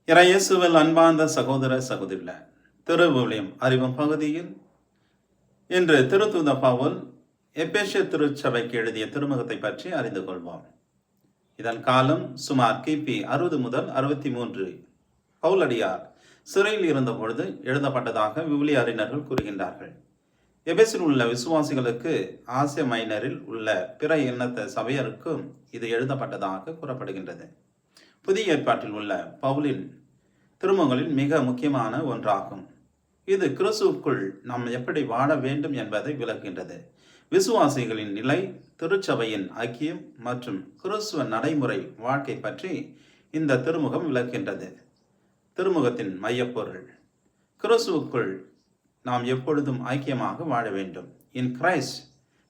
இறையேசுவில் அன்பார்ந்த சகோதர சகோதரிகளே, திருவிவிலியம் அறிவும் பகுதியில் இன்று திருத்தூத பவுல் எபேசிய திருச்சபைக்கு எழுதிய திருமுகத்தை பற்றி அறிந்து கொள்வோம். இதன் காலம் சுமார் கிபி 60 முதல் 63. பவுலடியார் சிறையில் இருந்த பொழுது எழுதப்பட்டதாக விவிலிய அறிஞர்கள் கூறுகின்றார்கள். எபேசில் உள்ள விசுவாசிகளுக்கு, ஆசிய மைனரில் உள்ள பிற இனத்த சபையருக்கும் இது எழுதப்பட்டதாக கூறப்படுகின்றது. புதிய ஏற்பாட்டில் உள்ள பவுலின் திருமுகங்களில் மிக முக்கியமான ஒன்றாகும். இது கிறிஸ்துவுக்குள் நாம் எப்படி வாழ வேண்டும் என்பதை விளக்குகின்றது. விசுவாசிகளின் நிலை, திருச்சபையின் ஐக்கியம் மற்றும் கிறிஸ்துவ நடைமுறை வாழ்க்கை பற்றி இந்த திருமுகம் விளக்குகின்றது. திருமுகத்தின் மையப்பொருள்: கிறிஸ்துவுக்குள் நாம் எப்பொழுதும் ஐக்கியமாக வாழ வேண்டும். இன் கிரைஸ்ட்,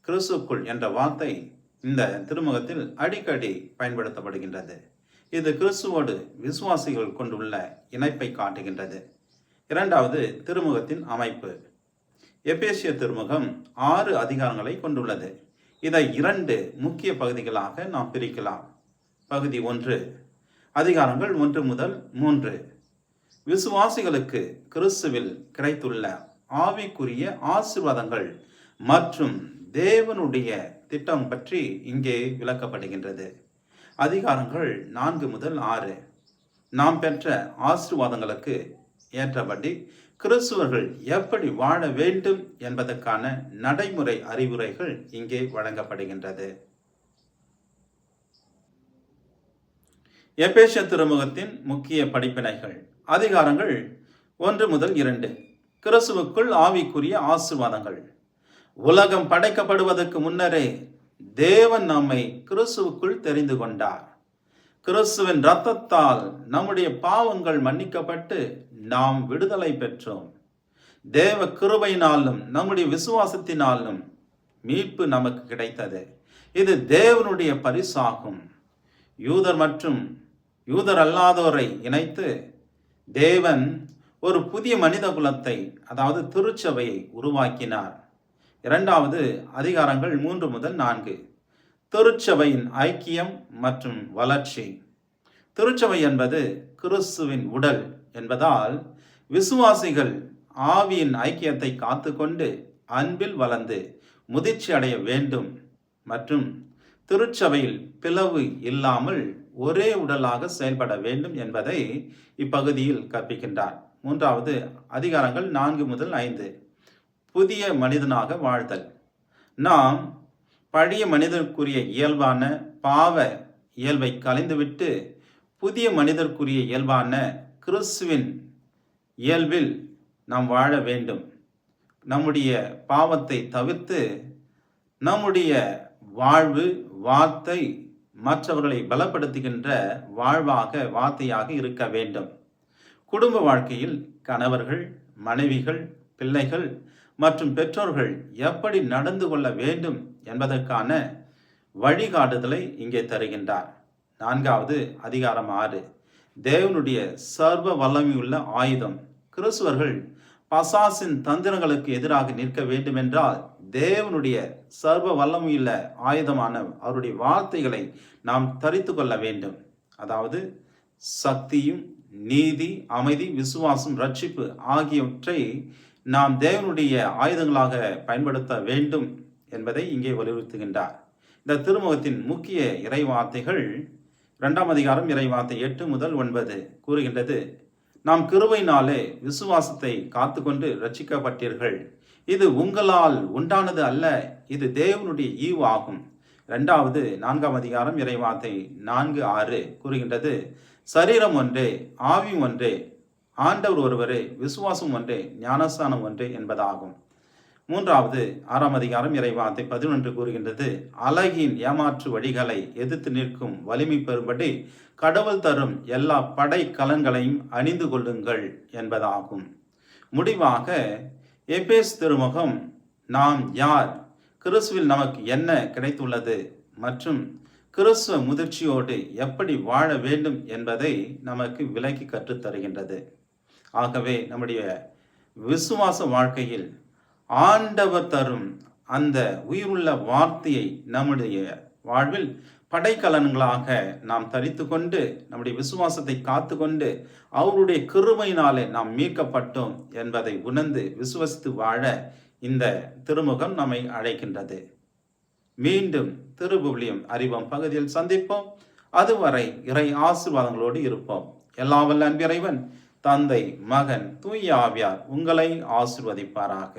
கிறிஸ்துவுக்குள் என்ற வார்த்தை இந்த திருமுகத்தில் அடிக்கடி பயன்படுத்தப்படுகின்றது. இது கிறிஸ்துவோடு விசுவாசிகள் கொண்டுள்ள இணைப்பை காட்டுகின்றது. இரண்டாவது, திருமுகத்தின் அமைப்பு. எபேசிய திருமுகம் 6 அதிகாரங்களை கொண்டுள்ளது. இதை 2 முக்கிய பகுதிகளாக நாம் பிரிக்கலாம். பகுதி 1, அதிகாரங்கள் 1 முதல் 3. விசுவாசிகளுக்கு கிறிஸ்துவில் கிடைத்துள்ள ஆவிக்குரிய ஆசீர்வாதங்கள் மற்றும் தேவனுடைய திட்டம் பற்றி இங்கே விளக்கப்படுகின்றது. அதிகாரங்கள் 4 முதல் 6. நாம் பெற்ற ஆசீர்வாதங்களுக்கு ஏற்றபடி கிறிஸ்துவர்கள் எப்படி வாழ வேண்டும் என்பதற்கான நடைமுறை அறிவுரைகள் இங்கே வழங்கப்படுகின்றது. எபேசிய திருமுகத்தின் முக்கிய படிப்பினைகள். அதிகாரங்கள் 1 முதல் 2. கிறிஸ்துவுக்குள் ஆவிக்குரிய ஆசீர்வாதங்கள். உலகம் படைக்கப்படுவதற்கு முன்னரே தேவன் நம்மை கிறிஸ்துவுக்குள் தெரிந்து கொண்டார். கிறிஸ்துவின் இரத்தத்தால் நம்முடைய பாவங்கள் மன்னிக்கப்பட்டு நாம் விடுதலை பெற்றோம். தேவ கிருபையினாலும் நம்முடைய விசுவாசத்தினாலும் மீட்பு நமக்கு கிடைத்தது. இது தேவனுடைய பரிசாகும். யூதர் மற்றும் யூதர் அல்லாதோரை இணைத்து தேவன் ஒரு புதிய மனித குலத்தை, அதாவது திருச்சபையை உருவாக்கினார். இரண்டாவது, அதிகாரங்கள் 3 முதல் 4. திருச்சபையின் ஐக்கியம் மற்றும் வளர்ச்சி. திருச்சபை என்பது கிறிஸ்துவின் உடல் என்பதால் விசுவாசிகள் ஆவியின் ஐக்கியத்தை காத்துக்கொண்டு அன்பில் வளர்ந்து முதிர்ச்சி அடைய வேண்டும் மற்றும் திருச்சபையில் பிளவு இல்லாமல் ஒரே உடலாக செயல்பட வேண்டும் என்பதை இப்பகுதியில் கற்பிக்கின்றார். மூன்றாவது, அதிகாரங்கள் 4 முதல் 5. புதிய மனிதனாக வாழ்தல். நாம் பழைய மனிதருக்குரிய இயல்பான பாவ இயல்பை கலைந்துவிட்டு புதிய மனிதருக்குரிய இயல்பான கிறிஸ்துவின் இயல்பில் நாம் வாழ வேண்டும். நம்முடைய பாவத்தை தவிர்த்து நம்முடைய வாழ்வு, வார்த்தை மற்றவர்களை பலப்படுத்துகின்ற வார்த்தையாக இருக்க வேண்டும். குடும்ப வாழ்க்கையில் கணவர்கள், மனைவிகள், பிள்ளைகள் மற்றும் பெற்றோர்கள் எப்படி நடந்து கொள்ள வேண்டும் என்பதற்கான வழிகாட்டுதலை இங்கே தருகின்றார். நான்காவது, அதிகாரம் 6. தேவனுடைய சர்வ வல்லமையுள்ள ஆயுதம். கிறிஸ்துவர்கள் பசாசின் தந்திரங்களுக்கு எதிராக நிற்க வேண்டும் என்றால் தேவனுடைய சர்வ வல்லமையுள்ள ஆயுதமான அவருடைய வார்த்தைகளை நாம் தரித்து கொள்ள வேண்டும். அதாவது சக்தியும், நீதி, அமைதி, விசுவாசம், ரட்சிப்பு ஆகியவற்றை நாம் தேவனுடைய ஆயுதங்களாக பயன்படுத்த வேண்டும் என்பதை இங்கே வலியுறுத்துகின்றார். இந்த திருமுகத்தின் முக்கிய இறைவார்த்தைகள் 2ஆம் அதிகாரம் இறைவார்த்தை 8 முதல் 9 கூறுகின்றது: நாம் கிருபையினாலே விசுவாசத்தை காத்துக்கொண்டு ரட்சிக்கப்பட்டீர்கள். இது உங்களால் உண்டானது அல்ல, இது தேவனுடைய ஈவு ஆகும். 2வது 4ஆம் அதிகாரம் இறைவார்த்தை 4-6 கூறுகின்றது: சரீரம் ஒன்றே, ஆவி ஒன்றே, ஆண்டவர் ஒருவரே, விசுவாசம் ஒன்றே, ஞானஸ்தானம் ஒன்றே என்பதாகும். 3வது 6ஆம் அதிகாரம் இறைவார்த்தை 11 கூறுகின்றது: அழகின் ஏமாற்று வழிகளை எதிர்த்து நிற்கும் வலிமை பெறும்படி கடவுள் தரும் எல்லா படை கலன்களையும் அணிந்து கொள்ளுங்கள் என்பதாகும். முடிவாக எபேஸ் திருமுகம் நாம் யார், கிறிஸ்துவில் நமக்கு என்ன கிடைத்துள்ளது மற்றும் கிறிஸ்துவ முதிர்ச்சியோடு எப்படி வாழ வேண்டும் என்பதை நமக்கு விளக்கி கற்றுத் தருகின்றது. ஆகவே நம்முடைய விசுவாச வாழ்க்கையில் ஆண்டவர் தரும் அந்த உயிருள்ள வார்த்தையை நம்முடைய வாழ்வில் படைக்கலன்களாக நாம் தரித்து கொண்டு நம்முடைய விசுவாசத்தை காத்து கொண்டு அவருடைய கிருபையினாலே நாம் மீட்கப்பட்டோம் என்பதை உணர்ந்து விசுவசித்து வாழ இந்த திருமுகம் நம்மை அழைக்கின்றது. மீண்டும் திருவிவிலியம் அறிவோம் பகுதியில் சந்திப்போம். அதுவரை இறை ஆசீர்வாதங்களோடு இருப்போம். எல்லாம் வல்ல அன்பிறைவன் தந்தை, மகன், தூய ஆவியார் உங்களை ஆசீர்வதிப்பாராக.